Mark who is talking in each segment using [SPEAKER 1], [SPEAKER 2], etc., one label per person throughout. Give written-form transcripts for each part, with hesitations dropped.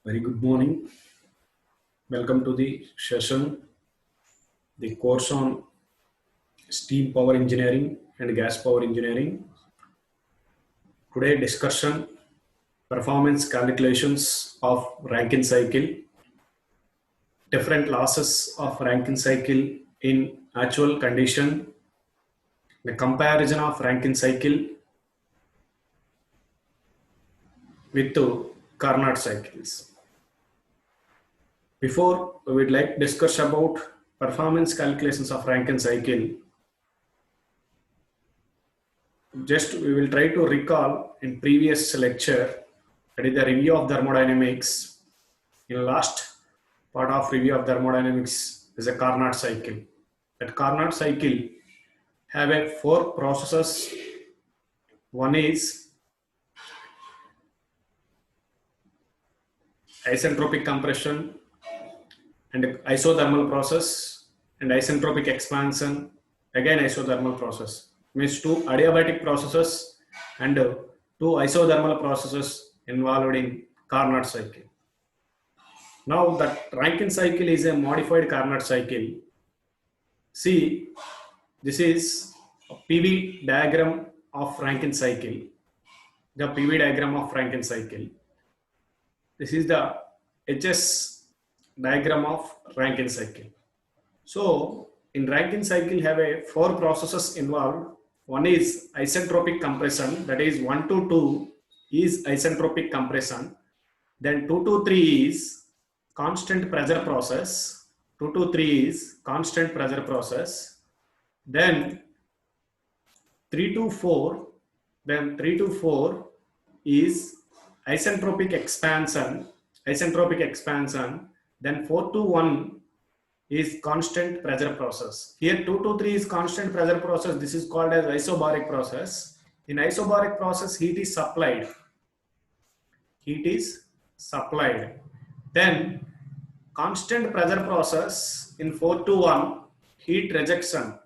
[SPEAKER 1] Very good morning. Welcome to the session, the course on steam power engineering and gas power engineering. Today discussion performance calculations of Rankine cycle, different losses of Rankine cycle in actual condition, the comparison of Rankine cycle with the Carnot cycles. Before we would like to discuss about performance calculations of Rankine cycle, just we will try to recall in previous lecture, that is the review of thermodynamics. In last part of review of thermodynamics is a Carnot cycle. That Carnot cycle have a 4 processes. One is isentropic compression and isothermal process and isentropic expansion, again isothermal process. Means 2 adiabatic processes and 2 isothermal processes involved in Carnot cycle. Now that Rankine cycle is a modified Carnot cycle. See, this is a PV diagram of Rankine cycle. The PV diagram of Rankine cycle. This is the HS diagram of Rankine cycle. So in Rankine cycle have a 4 processes involved. One is isentropic compression, that is 1 to 2 is isentropic compression. Then 2 to 3 is constant pressure process. 2 to 3 is constant pressure process. Then 3 to 4, then 3 to 4 is isentropic expansion. Then 4 to 1 is constant pressure process. Here 2 to 3 is constant pressure process. This is called as isobaric process. In isobaric process, heat is supplied. Then constant pressure process in 4 to 1, heat rejection.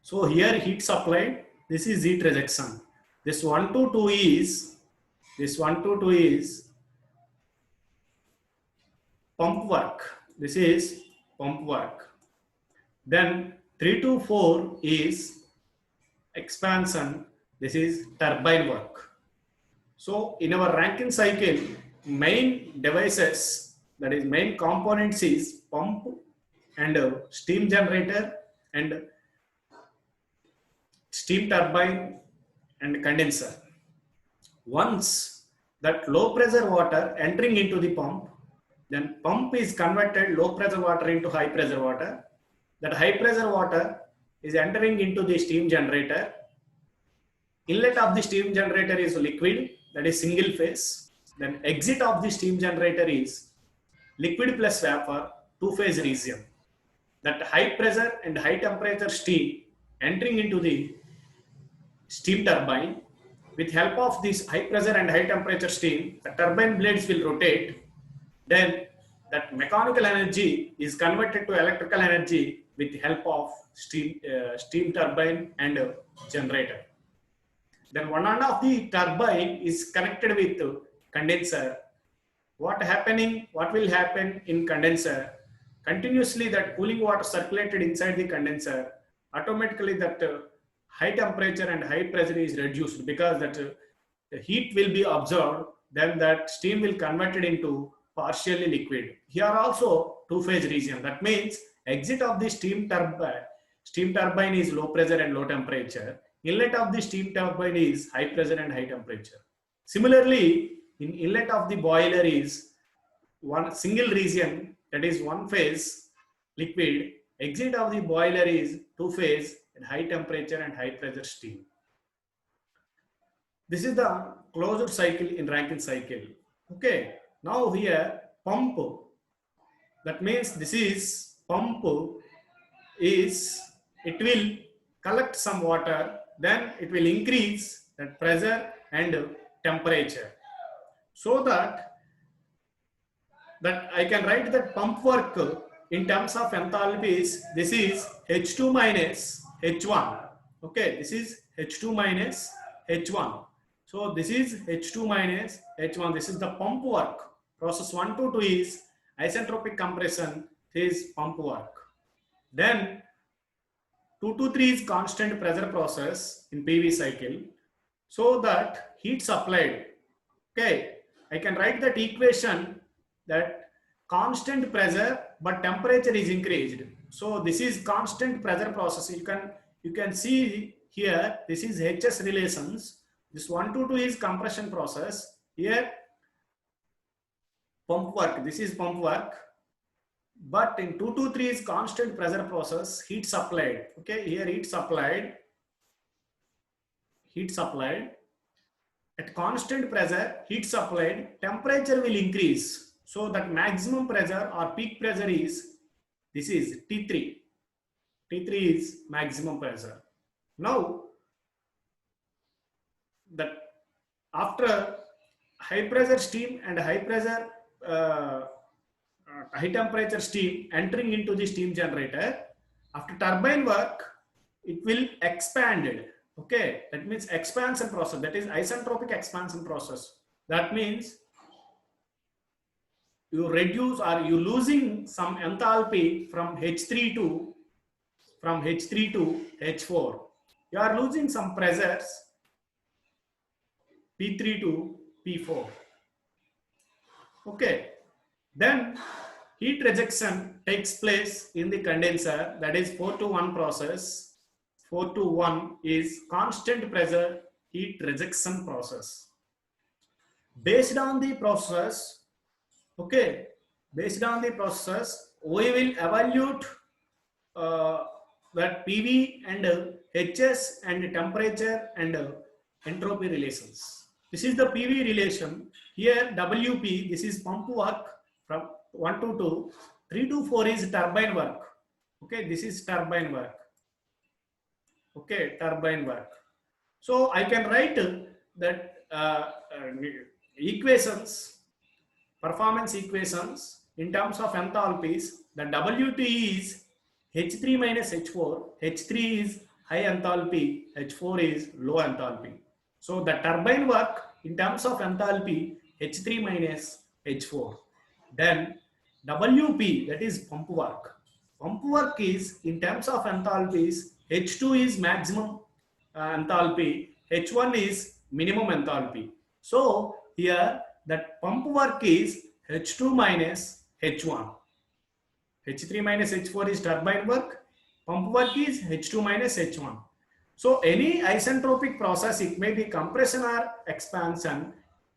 [SPEAKER 1] So here heat supplied, this is heat rejection. This 1 to 2 is pump work. This is pump work. Then 3 to 4 is expansion. This is turbine work. So in our Rankine cycle, main devices, that is main components is pump and steam generator and steam turbine and condenser. Once that low pressure water entering into the pump, then pump is converted low pressure water into high pressure water. That high pressure water is entering into the steam generator. Inlet of the steam generator is liquid, that is single phase. Then exit of the steam generator is liquid plus vapor, 2-phase region. That high pressure and high temperature steam entering into the steam turbine. With help of this high pressure and high temperature steam, the turbine blades will rotate. Then that mechanical energy is converted to electrical energy with the help of steam turbine and generator. Then one end of the turbine is connected with condenser. What will happen in condenser? Continuously that cooling water circulated inside the condenser, automatically that high temperature and high pressure is reduced, because that the heat will be absorbed, then that steam will convert it into partially liquid. Here also 2-phase region. That means exit of the steam turbine is low pressure and low temperature. Inlet of the steam turbine is high pressure and high temperature. Similarly, in inlet of the boiler is one single region, that is 1-phase liquid. Exit of the boiler is 2-phase and high temperature and high pressure steam. This is the closed cycle in Rankine cycle. Okay. Now here pump, that means this is pump is, it will collect some water, then it will increase that pressure and temperature. So that I can write that pump work in terms of enthalpies, this is H2 minus H1. Okay, this is H2 minus H1. So this is H2 minus H1. This is the pump work. Process 1 to 2 is isentropic compression. This is pump work. Then 2 to 3 is constant pressure process in PV cycle. So that heat supplied. Okay, I can write that equation that constant pressure but temperature is increased. So this is constant pressure process. You can see here this is HS relations. This 1 to 2 is compression process. Here pump work. This is pump work. But in 2 to 3 is constant pressure process. Heat supplied. Okay, here heat supplied. Heat supplied. At constant pressure, heat supplied, temperature will increase. So that maximum pressure or peak pressure is, this is T3. T3 is maximum pressure. Now, that after high pressure steam and high pressure, high temperature steam entering into the steam generator, after turbine work, it will expand. Okay, that means expansion process. That is isentropic expansion process. That means you reduce or you losing some enthalpy from H3 to H4. You are losing some pressures P3 to P4. Okay, then heat rejection takes place in the condenser. That is 4 to 1 process. 4 to 1 is constant pressure heat rejection process. Based on the process, okay, based on the process, we will evaluate that PV and HS and temperature and entropy relations. This is the PV relation. Here WP, this is pump work from 1 to 2. 3 to 4 is turbine work. Okay, this is turbine work. Okay, turbine work. So I can write that equations, performance equations in terms of enthalpies. The WT is H3 minus H4. H3 is high enthalpy, H4 is low enthalpy. So the turbine work in terms of enthalpy, H3 minus H4. Then WP, that is pump work. Pump work is in terms of enthalpies, H2 is maximum enthalpy, H1 is minimum enthalpy. So here that pump work is H2 minus H1. H3 minus H4 is turbine work. Pump work is H2 minus H1. So any isentropic process, it may be compression or expansion,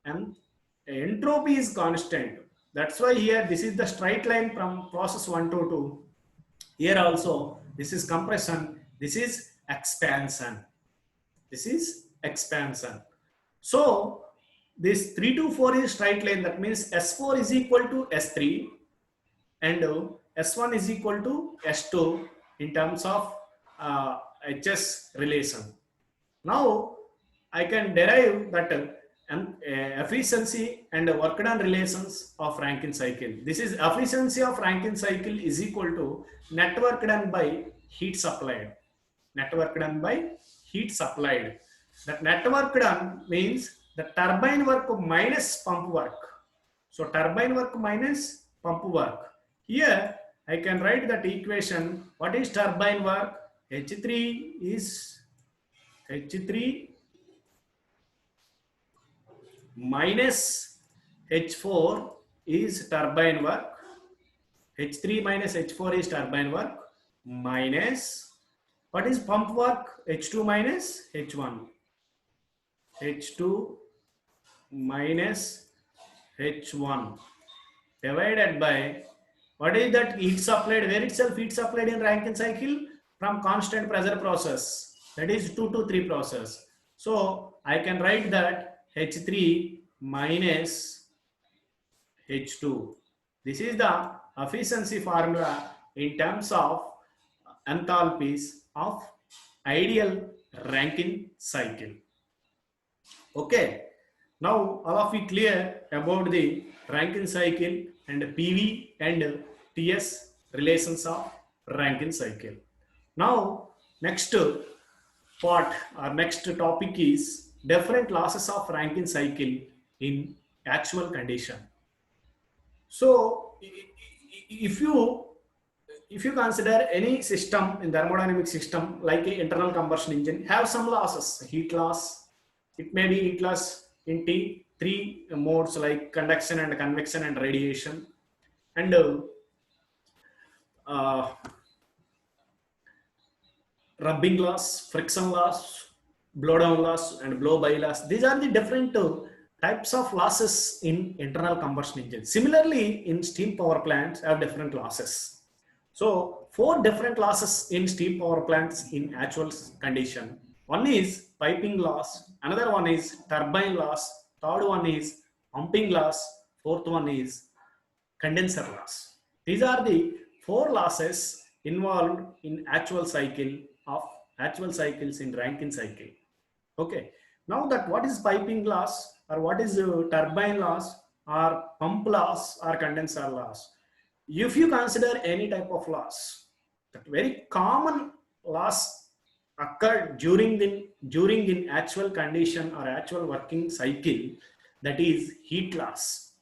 [SPEAKER 1] and entropy is constant. That's why here this is the straight line from process 1 to 2. Here also this is compression, this is expansion. This is expansion. So this 3 to 4 is straight line. That means S4 is equal to S3 and S1 is equal to S2 in terms of HS relation. Now I can derive that efficiency and work done relations of Rankine cycle. This is efficiency of Rankine cycle is equal to net work done by heat supplied. Net work done by heat supplied. That net work done means the turbine work minus pump work. So turbine work minus pump work. Here I can write that equation. What is turbine work? H3 is H3 minus H4 is turbine work. H3 minus H4 is turbine work minus, what is pump work? H2 minus H1. H2 minus H1 divided by, what is that heat supplied? Where itself heat supplied in Rankine cycle? From constant pressure process. That is 2 to 3 process. So I can write that H3 minus H2. This is the efficiency formula in terms of enthalpies of ideal Rankine cycle. Okay. Now all of you clear about the Rankine cycle and PV and TS relations of Rankine cycle. Now next part or next topic is different losses of Rankine cycle in actual condition. So if you consider any system in thermodynamic system like an internal combustion engine have some losses, heat loss, it may be heat loss in three modes like conduction and convection and radiation, and uh, rubbing loss, friction loss, blow down loss, and blow by loss. These are the different types of losses in internal combustion engines. Similarly, in steam power plants have different losses. So four different losses in steam power plants in actual condition. One is piping loss, another one is turbine loss, third one is pumping loss, fourth one is condenser loss. These are the four losses involved in actual cycles in Rankine cycle. Okay. Now that what is piping loss or what is turbine loss or pump loss or condenser loss? If you consider any type of loss, that very common loss occurred during in actual condition or actual working cycle, that is heat loss.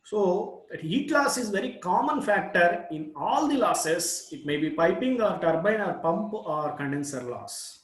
[SPEAKER 1] So heat loss is very common factor in all the losses. It may be piping or turbine or pump or condenser loss.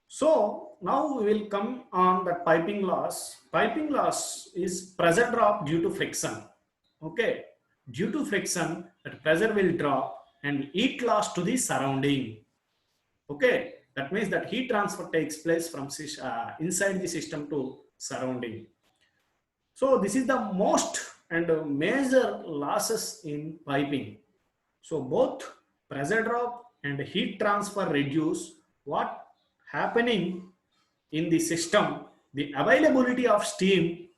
[SPEAKER 1] So now we will come on that piping loss. Piping loss is pressure drop due to friction. Okay, due to friction, that pressure will drop and heat loss to the surrounding. Okay, that means that heat transfer takes place from inside the system to surrounding. So this is the most and major losses in piping. So both pressure drop and heat transfer reduce. What happening in the system? The availability of steam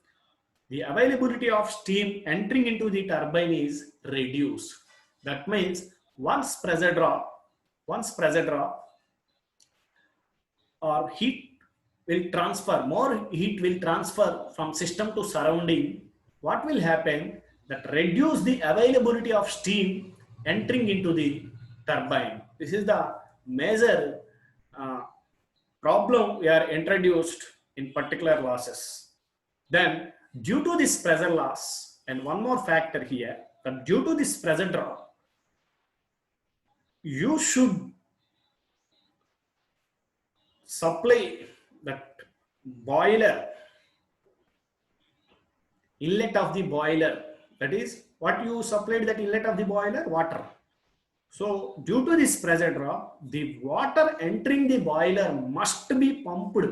[SPEAKER 1] entering into the turbine is reduced. That means once pressure drop or heat will transfer, more heat will transfer from system to surrounding. What will happen? That reduce the availability of steam entering into the turbine. This is the major problem we are introduced in particular losses. Then due to this pressure loss, and one more factor here, that due to this pressure drop, you should supply that boiler, inlet of the boiler. That is what you supplied that inlet of the boiler? Water. So due to this pressure drop, the water entering the boiler must be pumped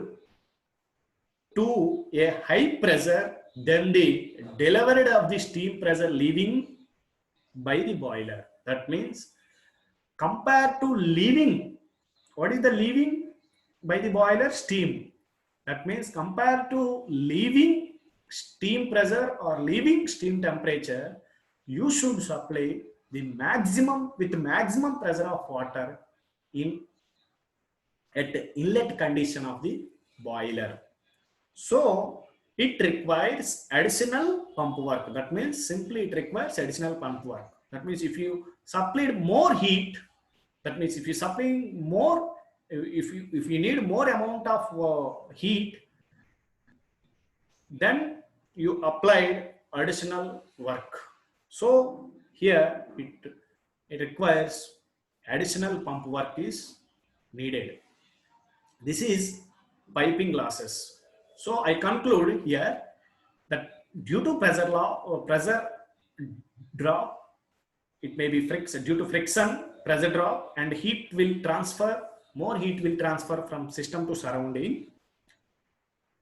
[SPEAKER 1] to a high pressure than the delivered of the steam pressure leaving by the boiler. That means compared to leaving, what is the leaving by the boiler? Steam. That means compared to leaving steam pressure or leaving steam temperature, you should supply the maximum pressure of water at the inlet condition of the boiler. So it requires additional pump work. That means simply it requires additional pump work. That means if you supplied more heat, that means if you supply more, if you need more amount of heat, then you applied additional work. So here it requires additional pump work is needed. This is piping losses. So I conclude here that due to pressure drop, it may be friction, due to friction, pressure drop, and heat will transfer, more heat will transfer from system to surrounding.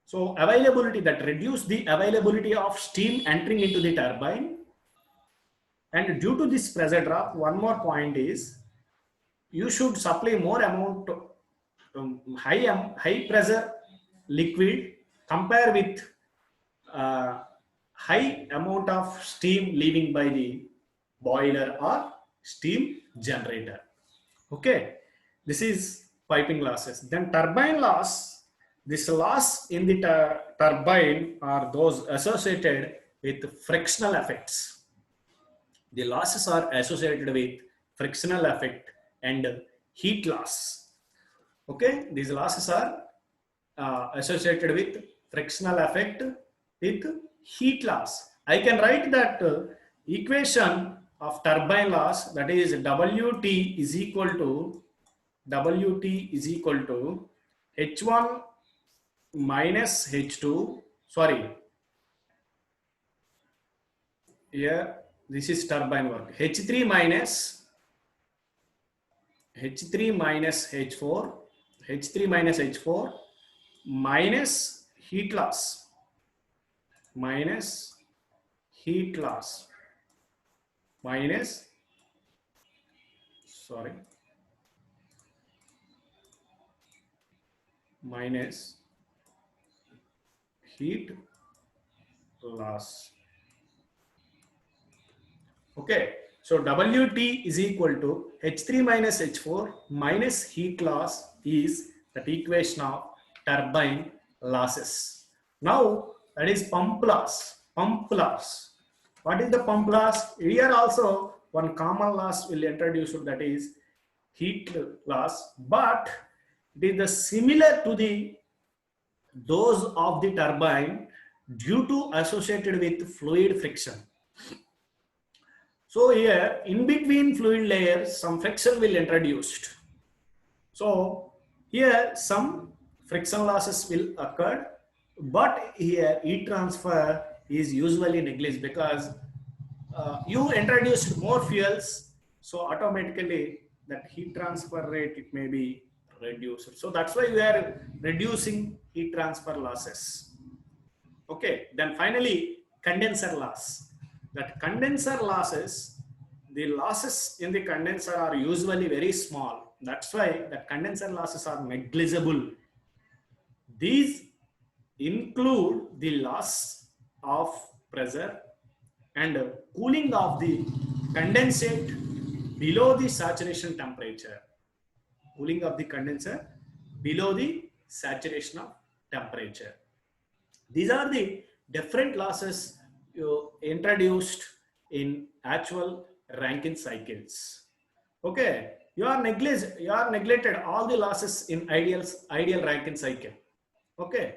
[SPEAKER 1] So availability, that reduce the availability of steam entering into the turbine. And due to this pressure drop, one more point is you should supply more amount high pressure liquid compare with high amount of steam leaving by the boiler or steam generator. Okay, this is piping losses. Then turbine loss. This loss in the turbine are those associated with frictional effects. The losses are associated with frictional effect and heat loss. Okay, these losses are associated with frictional effect with heat loss. I can write that equation of turbine loss, that is WT is equal to H1 minus H2, sorry, here this is turbine work, H3 minus H4, H3 minus H4 minus heat loss, minus sorry, minus heat loss. Okay, so WT is equal to H3 minus H4 minus heat loss is that equation of turbine losses. Now that is pump loss. Pump loss. What is the pump loss? Here also one common loss will introduce, that is heat loss, but it is the similar to the those of the turbine due to associated with fluid friction. So here in between fluid layers some friction will introduced. So here some friction losses will occur, but here heat transfer is usually negliged because you introduced more fuels, so automatically that heat transfer rate it may be reduced. So that's why we are reducing heat transfer losses. Okay, then finally condenser loss. That condenser losses, the losses in the condenser are usually very small. That's why the condenser losses are negligible. These include the loss of pressure and cooling of the condensate below the saturation temperature. Cooling of the condenser below the saturation of temperature. These are the different losses you introduced in actual Rankine cycles. Okay, you are neglected all the losses in ideal Rankine cycle. Okay,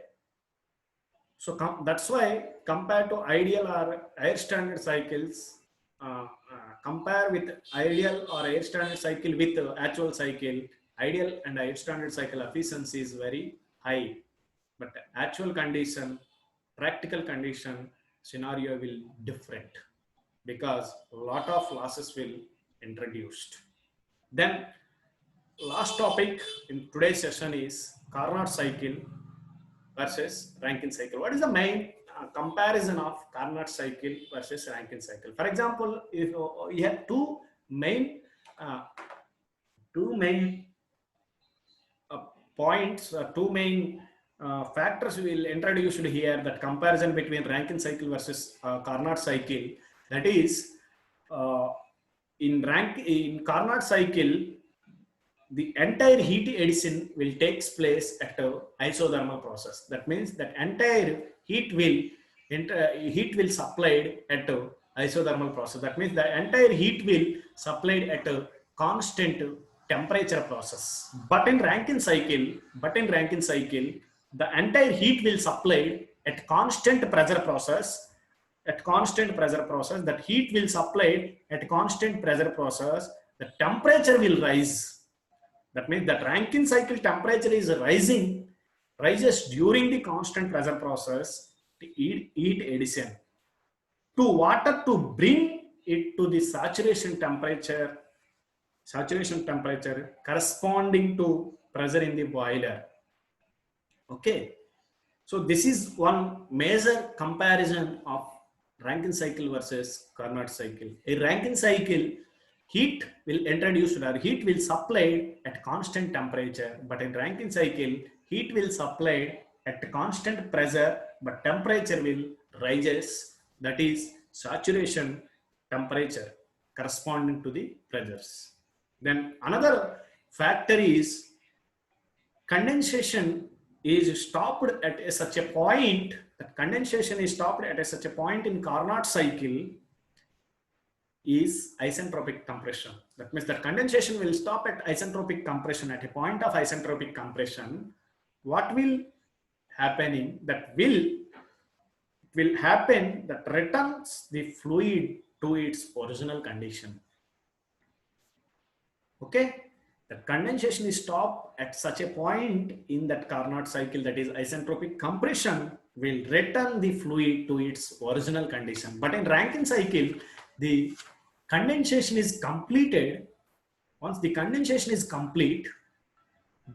[SPEAKER 1] so that's why compared to ideal or air standard cycles, compare with ideal or air standard cycle with actual cycle, ideal and air standard cycle efficiency is very high, but actual condition, practical condition scenario will different because a lot of losses will introduced. Then last topic in today's session is Carnot cycle versus Rankine cycle. What is the main comparison of Carnot cycle versus Rankine cycle? For example, if you have two main points, two main factors will introduce here, that comparison between Rankine cycle versus Carnot cycle. That is, in Carnot cycle, the entire heat addition will takes place at a isothermal process. That means that entire heat will supplied at a isothermal process. That means the entire heat will supplied at a constant temperature process. But in Rankine cycle, the entire heat will supplied at constant pressure process. That heat will supplied at constant pressure process. The temperature will rise. That means that Rankine cycle temperature is rises during the constant pressure process to heat addition to water to bring it to the saturation temperature corresponding to pressure in the boiler. Okay, so this is one major comparison of Rankine cycle versus Carnot cycle. A Rankine cycle, heat will introduce or heat will supplied at constant temperature, but in Rankine cycle, heat will supplied at constant pressure, but temperature will rises. That is saturation temperature corresponding to the pressures. Then another factor is condensation is stopped at such a point. That condensation is stopped at such a point in Carnot cycle is isentropic compression. That means that condensation will stop at isentropic compression. At a point of isentropic compression, what will happening that will happen that returns the fluid to its original condition. Okay, the condensation is stopped at such a point in that Carnot cycle, that is isentropic compression will return the fluid to its original condition. But in Rankine cycle, the condensation is completed. Once the condensation is complete,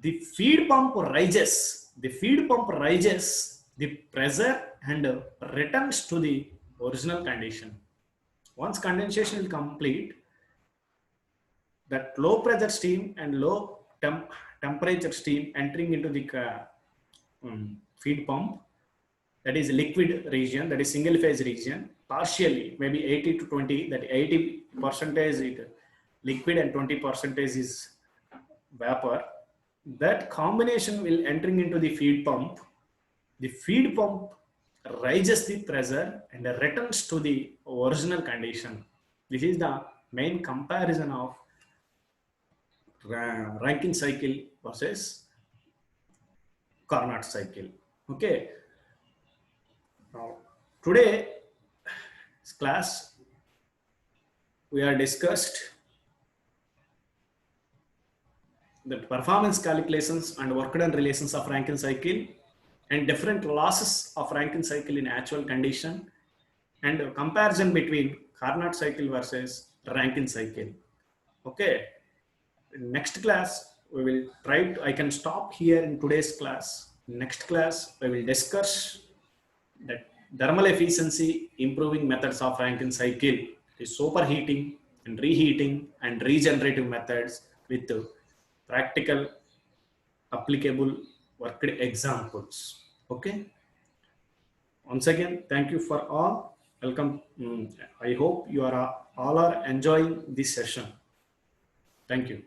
[SPEAKER 1] the feed pump rises. The feed pump rises the pressure and returns to the original condition. Once condensation is complete, that low pressure steam and low temperature steam entering into the feed pump, that is liquid region, that is single phase region, partially maybe 80 to 20, that 80 percentage is liquid and 20 percentage is vapor. That combination will entering into the feed pump. The feed pump raises the pressure and returns to the original condition. This is the main comparison of Rankine cycle versus Carnot cycle. Okay. Now, today class we are discussed the performance calculations and work done relations of Rankine cycle and different losses of Rankine cycle in actual condition and a comparison between Carnot cycle versus Rankine cycle. Okay. In next class, we will try to, I can stop here in today's class. Next class, we will discuss that thermal efficiency improving methods of Rankine cycle is superheating and reheating and regenerative methods with practical applicable worked examples. Okay. Once again, thank you for all. Welcome. I hope you are all are enjoying this session. Thank you.